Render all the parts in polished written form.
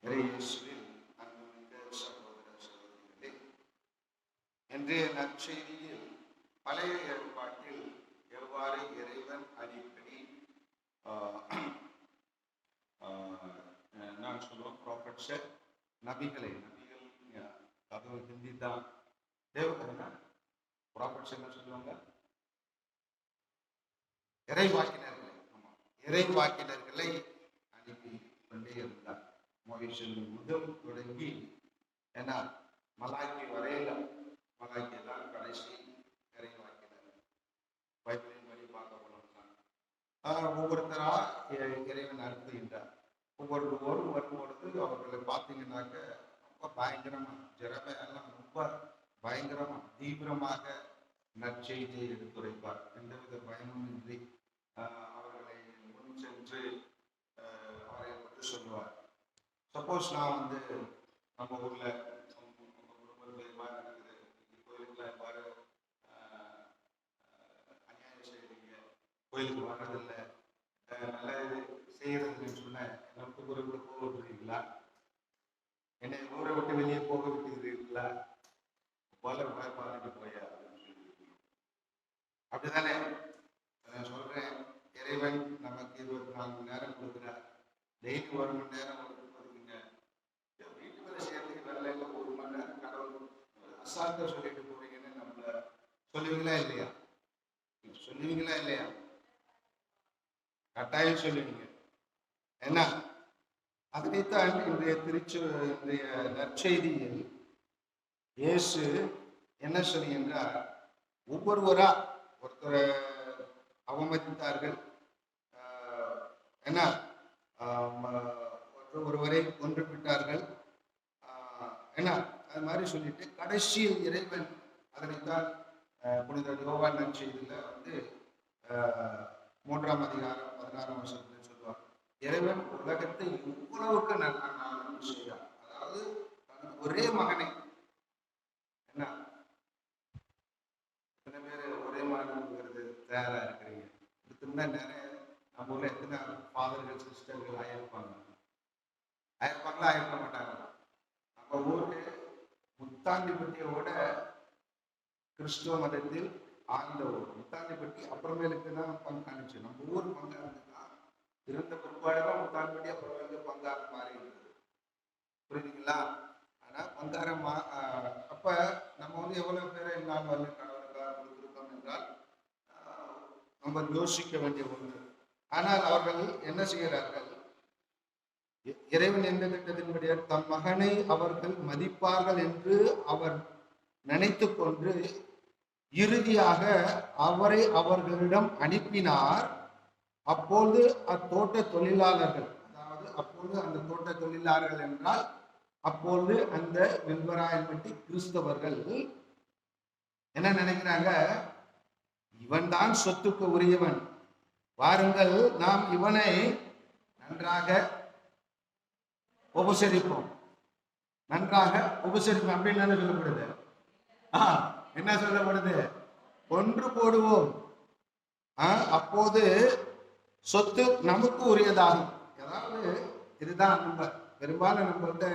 இயேசுவில் அன்புமிக்க சகோதர சகோதரிகளே, இன்றைய நற்செய்தியில் பழைய ஏற்பாட்டில் எவ்வாறு இறைவன் அடிக்கடி நான் சொல்லுவோம் ப்ராஃபட்ஸ் நபிகள் அது ஹிந்தி தான் தேவகரனா ப்ராஃபட்ஸ் என்ன சொல்லுவாங்க, இறைவாக்கினர்களை. ஆமாம், இறைவாக்கினர்களை அனுப்பி கொண்டே இருந்தார். முதல் தொடங்கி ஏன்னா மலாக்கி வரையில, மலாக்கி தான் கடைசி இறைவாக்கினர். பைபிளின் படி பார்க்க போனோம்னா ஒவ்வொருத்தரா இறைவன் அனுப்புகின்றார். ஒவ்வொருவரும் வரும்பொழுது அவர்களை பார்த்தீங்கன்னாக்க ரொம்ப பயங்கரமா, எல்லாம் ரொம்ப பயங்கரமா தீவிரமாக நற்செய்தியை எடுத்துரைப்பார். எந்தவித பயமும் இன்றி அவர்களை முன் சென்று அவரை பற்றி சொல்லுவார். சப்போஸ் நான் நம்ம ஊர்ல குடும்பத்தில் நடக்குது, கோயிலுக்குள்ள எவ்வாறு அநியாயம் செய்யறீங்க, கோயிலுக்கு வர்றதில்லை, நல்ல செய்யறதுன்னு சொன்ன நமக்கு ஊரை விட்டு போக விட்டுறீங்களா, என்னை ஊரை விட்டு வெளியே போக விட்டுக்கிறீங்களா, பல பார்த்துட்டு போயா அப்படித்தானே நான் சொல்றேன். இறைவன் நமக்கு 24 மணி நேரம் கொடுக்குறார். டெய்லி 1 மணி நேரம் வீட்டு வேலை செய்யறதுக்கு வேலை இல்லை, 1 மணி நேரம் கடவுள் அசால்ட்டா சொல்லிட்டு போறீங்கன்னு நம்மள சொல்லுவீங்களா இல்லையா? சொல்லுவீங்களா இல்லையா? கட்டாயம் சொல்லுவீங்க. என்ன அதனைத்தான் இன்றைய நற்செய்தியில் இயேசு என்ன சொல்லுகின்றார்? ஒவ்வொருவரா ஒருத்தரை அவமதித்தார்கள், என்ன ஒருவரை கொன்று விட்டார்கள், என்ன அது மாதிரி சொல்லிட்டு கடைசியில் இறைவன் அதனைத்தான் புனித யோவான் நற்செய்தியில 3ஆம் அதிகாரம் 16ஆம் வசனத்துல சொல்லுவார். இறைவன் உலகத்தை இவ்வளவுக்கு நன்மை செய்தார். அதாவது ஒரே மகனை, என்ன எத்தனை பேர் ஒரே மகனுங்கிறது தயாரா இருக்கிறீங்க? இதுக்குன்னா நிறைய நம்ம ஊர்ல எத்தனை ஃபாதர்கள் சிஸ்டர்கள் ஆயிருப்பாங்களா ஆயிருக்க மாட்டாங்களா? நம்ம ஊருக்கு முத்தாண்டிப்பட்டியோட கிறிஸ்துவ மதத்தில் ஆழ்ந்த ஊர். முத்தாண்டிப்பட்டி அப்புறமேலுக்கு தான் பங்காணிச்சு. நம்ம ஊர் பங்காருந்துன்னா இருந்த பிற்பாடுதான் முத்தாண்டிப்பட்டி அப்புறமேலுக்கு பங்காக மாறி இருக்குது. புரியுதுங்களா? ஆனா பங்காரம் அப்ப நம்ம எவ்வளவு பேரை என்னால் கடவுளுக்காக கொடுத்திருக்கோம் என்றால் நம்ம யோசிக்க வேண்டிய ஒன்று. ஆனால் அவர்கள் என்ன செய்கிறார்கள்? இறைவன் என்ற திட்டத்தின்படியே தம் மகனை அவர்கள் மதிப்பார்கள் என்று அவர் நினைத்து கொண்டு இறுதியாக அவரை அவர்களிடம் அனுப்பினார். அப்போது அத்தோட்ட தொழிலாளர்கள், அதாவது அப்போது அந்த தோட்ட தொழிலாளர்கள் என்றால் அப்போது அந்த வெல்வராயன்பட்டி கிறிஸ்தவர்கள் என்ன நினைக்கிறாங்க? இவன் தான் சொத்துக்கு உரியவன், வாருங்கள் நாம் இவனை நன்றாக உபசரிப்போம், நன்றாக உபசரிப்போம் அப்படின்னு என்ன சொல்லப்படுது? என்ன சொல்லப்படுது? கொன்று போடுவோம், அப்போது சொத்து நமக்கு உரியதாகும். அதாவது இதுதான் நம்ம பெரும்பாலும் நம்மகிட்ட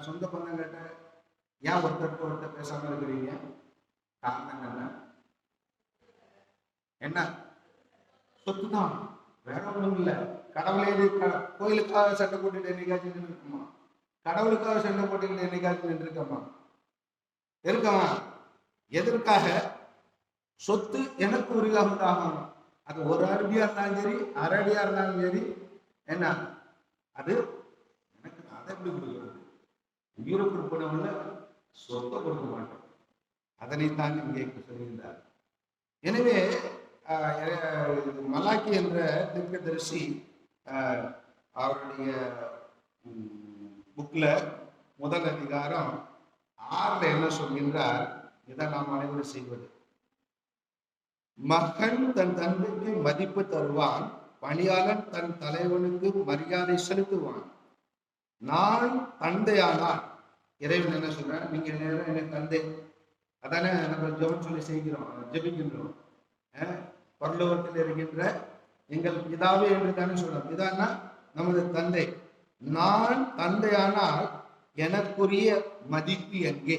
சொந்த பந்தங்கிட்ட ஏன் ஒருத்தர் பேசாம இருக்கிறீங்க? காரணம் என்ன? சொத்து தான், வேற ஒன்றும் இல்லை. கடவுளே கோயிலுக்காக சண்டை போட்டுட்டு என்னைக்காச்சும் நின்று இருக்குமா? கடவுளுக்காக சண்டை போட்டுக்கிட்டு என்னைக்காச்சும் நின்று இருக்கமா? எதற்காக? சொத்து எனக்கு உரியாகணும். அது 1 அடியா இருந்தாலும் சரி, 1/2 அடியா இருந்தாலும் சரி, என்ன அது எனக்கு, அதை எப்படி கொடுக்கிறது? உயிரை கொடுப்பனவுல சொத்தை கொடுக்க மாட்டோம். அதனைத்தான் இங்கே சொல்கின்றார். எனவே மலாக்கி என்ற தீர்க்கதரிசி அவருடைய புக்ல 1 அதிகாரம் 6 என்ன சொல்கின்றார்? இதை நாம் அனைவரும் செய்வது. மகன் தன் தந்தைக்கு மதிப்பு தருவான், பணியாளன் தன் தலைவனுக்கு மரியாதை செலுத்துவான். நான் தந்தையானால், இறைவன் என்ன சொல்றேன்? நீங்க என்ன தந்தை, அதானே நம்ம ஜெபம் சொல்லி ஜெபிக்கின்றோம். பரலோகத்தில் இருக்கின்ற எங்கள் பிதாவே என்று தானே சொல்றோம். பிதான்னா நமது தந்தை. நான் தந்தையானால் எனக்குரிய மதிப்பு எங்கே?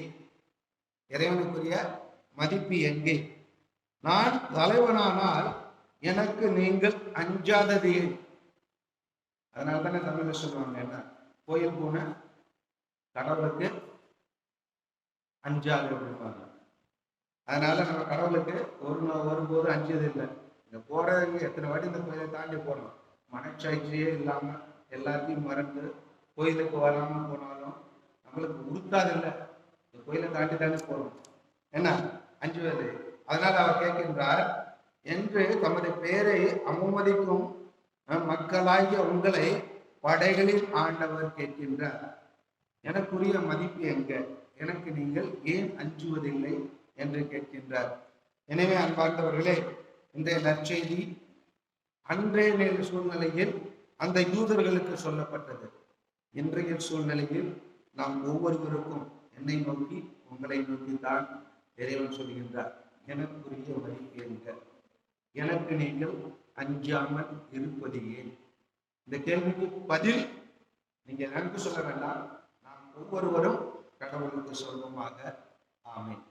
இறைவனுக்குரிய மதிப்பு எங்கே? நான் தலைவனானால் எனக்கு நீங்கள் அஞ்சாதது ஏன்? அதனால தானே தமிழ்ல சொல்லுவாங்க, என்ன, கோயில் போன கடவுளுக்கு அஞ்சாது அப்படிப்பாங்க. அதனால நம்ம கடவுளுக்கு ஒருபோது அஞ்சது இல்லை. இந்த போறவங்க எத்தனை வாட்டி இந்த கோயிலை தாண்டி போறோம், மனச்சாட்சியே இல்லாம எல்லாத்தையும் மறந்து கோயிலுக்கு வராம போனாலும் நம்மளுக்கு உறுத்தாது இல்லை. இந்த கோயிலை தாண்டி தாண்டி போறோம், என்ன, அஞ்சுவது. அதனால் அவர் கேட்கின்றார், என்று தமது பெயரை அவமதிக்கும் மக்களாகிய உங்களை படைகளில் ஆண்டவர் கேட்கின்றார், எனக்குரிய மதிப்பு எங்க? எனக்கு நீங்கள் ஏன் அஞ்சுவதில்லை என்று கேட்கின்றார். எனவே அன்பார்ந்தவர்களே, இன்றைய நற்செய்தி அன்றைய சூழ்நிலையில் அந்த யூதர்களுக்கு சொல்லப்பட்டது. இன்றைய சூழ்நிலையில் நாம் ஒவ்வொருவருக்கும் என்னை நோக்கி உங்களை நோக்கி தான் இறைவன் சொல்கின்றார், எனக்குரிய மதிப்பு எங்க? எனக்கு நீங்கள் அஞ்சாமல் இருப்பது ஏன்? இந்த கேள்விக்கு பதில் நீங்க எனக்கு சொல்ல வேண்டாம், நாம் ஒவ்வொருவரும் கடவுளுக்கு சொல்வோமாக. ஆமென்.